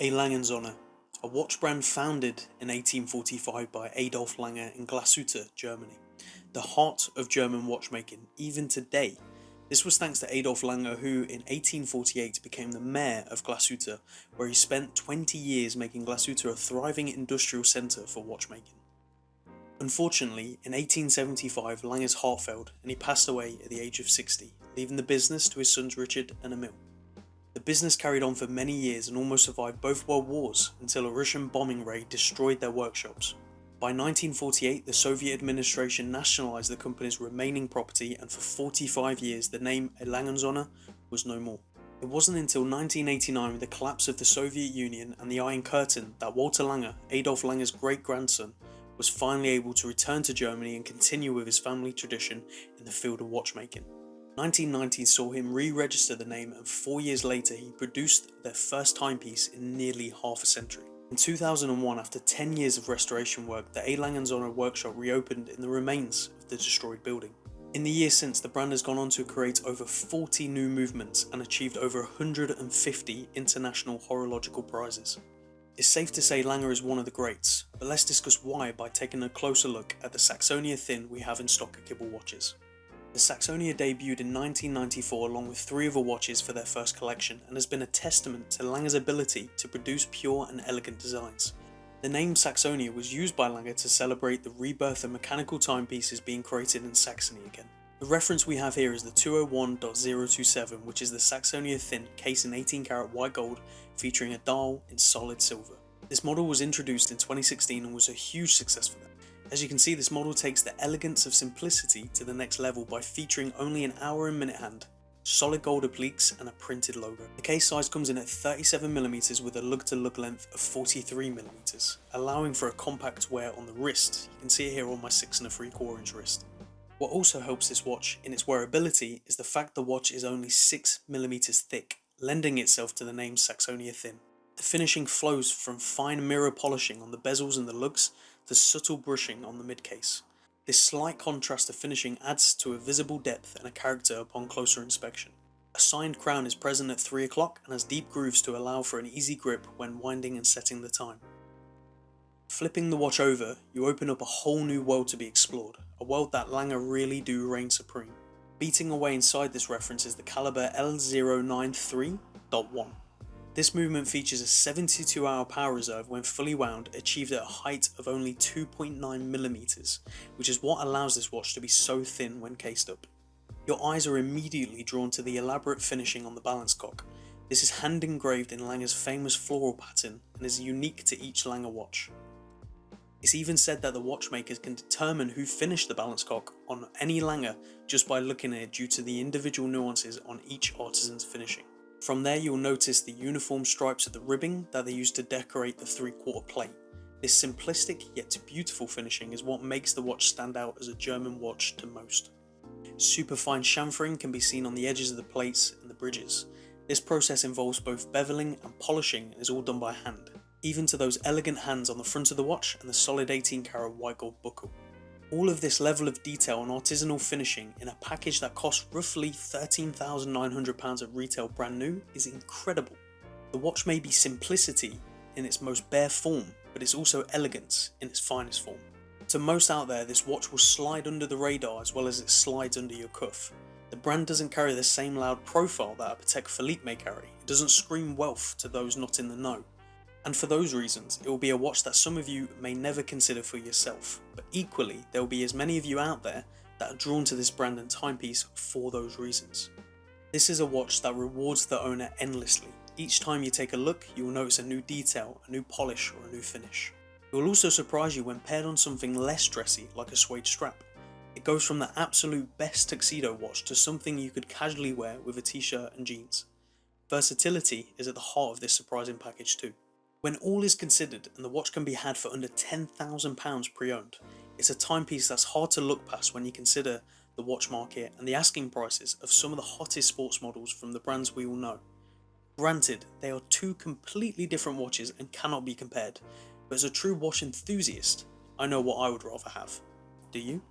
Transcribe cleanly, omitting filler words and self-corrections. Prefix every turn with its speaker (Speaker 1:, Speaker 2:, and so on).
Speaker 1: A Lange Sohne, a watch brand founded in 1845 by Adolf Lange in Glashutte, Germany, the heart of German watchmaking even today. This was thanks to Adolf Lange, who in 1848 became the mayor of Glashutte, where he spent 20 years making Glashutte a thriving industrial centre for watchmaking. Unfortunately, in 1875 Lange's heart failed and he passed away at the age of 60, leaving the business to his sons Richard and Emil. The business carried on for many years and almost survived both world wars until a Russian bombing raid destroyed their workshops. By 1948, the Soviet administration nationalised the company's remaining property, and for 45 years the name Lange Sohne was no more. It wasn't until 1989, with the collapse of the Soviet Union and the Iron Curtain, that Walter Lange, Adolf Lange's great-grandson, was finally able to return to Germany and continue with his family tradition in the field of watchmaking. 1990 saw him re-register the name, and 4 years later he produced their first timepiece in nearly half a century. In 2001, after 10 years of restoration work, the A. Lange Sohne workshop reopened in the remains of the destroyed building. In the years since, the brand has gone on to create over 40 new movements and achieved over 150 international horological prizes. It's safe to say Lange is one of the greats, but let's discuss why by taking a closer look at the Saxonia Thin we have in stock at Kibble Watches. The Saxonia debuted in 1994 along with 3 other watches for their first collection, and has been a testament to Lange's ability to produce pure and elegant designs. The name Saxonia was used by Lange to celebrate the rebirth of mechanical timepieces being created in Saxony again. The reference we have here is the 201.027, which is the Saxonia Thin case in 18 karat white gold featuring a dial in solid silver. This model was introduced in 2016 and was a huge success for them. As you can see, this model takes the elegance of simplicity to the next level by featuring only an hour and minute hand, solid gold appliques and a printed logo. The case size comes in at 37mm with a lug-to-lug length of 43mm, allowing for a compact wear on the wrist. You can see it here on my 6 3/4 inch wrist. What also helps this watch in its wearability is the fact the watch is only 6mm thick, lending itself to the name Saxonia Thin. The finishing flows from fine mirror polishing on the bezels and the lugs to subtle brushing on the mid-case. This slight contrast of finishing adds to a visible depth and a character upon closer inspection. A signed crown is present at 3 o'clock and has deep grooves to allow for an easy grip when winding and setting the time. Flipping the watch over, you open up a whole new world to be explored, a world that Lange really do reign supreme. Beating away inside this reference is the caliber L093.1. This movement features a 72-hour power reserve when fully wound, achieved at a height of only 2.9mm, which is what allows this watch to be so thin when cased up. Your eyes are immediately drawn to the elaborate finishing on the balance cock. This is hand engraved in Lange's famous floral pattern and is unique to each Lange watch. It's even said that the watchmakers can determine who finished the balance cock on any Lange just by looking at it due to the individual nuances on each artisan's finishing. From there you'll notice the uniform stripes of the ribbing that they use to decorate the 3/4 plate. This simplistic yet beautiful finishing is what makes the watch stand out as a German watch to most. Superfine chamfering can be seen on the edges of the plates and the bridges. This process involves both beveling and polishing and is all done by hand, even to those elegant hands on the front of the watch and the solid 18 karat white gold buckle. All of this level of detail and artisanal finishing in a package that costs roughly £13,900 at retail brand new is incredible. The watch may be simplicity in its most bare form, but it's also elegance in its finest form. To most out there, this watch will slide under the radar as well as it slides under your cuff. The brand doesn't carry the same loud profile that a Patek Philippe may carry. It doesn't scream wealth to those not in the know. And for those reasons, it will be a watch that some of you may never consider for yourself, but equally there will be as many of you out there that are drawn to this brand and timepiece for those reasons. This is a watch that rewards the owner endlessly. Each time you take a look, you will notice a new detail, a new polish or a new finish. It will also surprise you when paired on something less dressy like a suede strap. It goes from the absolute best tuxedo watch to something you could casually wear with a t-shirt and jeans. Versatility is at the heart of this surprising package too. When all is considered and the watch can be had for under £10,000 pre-owned, it's a timepiece that's hard to look past when you consider the watch market and the asking prices of some of the hottest sports models from the brands we all know. Granted, they are 2 completely different watches and cannot be compared, but as a true watch enthusiast, I know what I would rather have. Do you?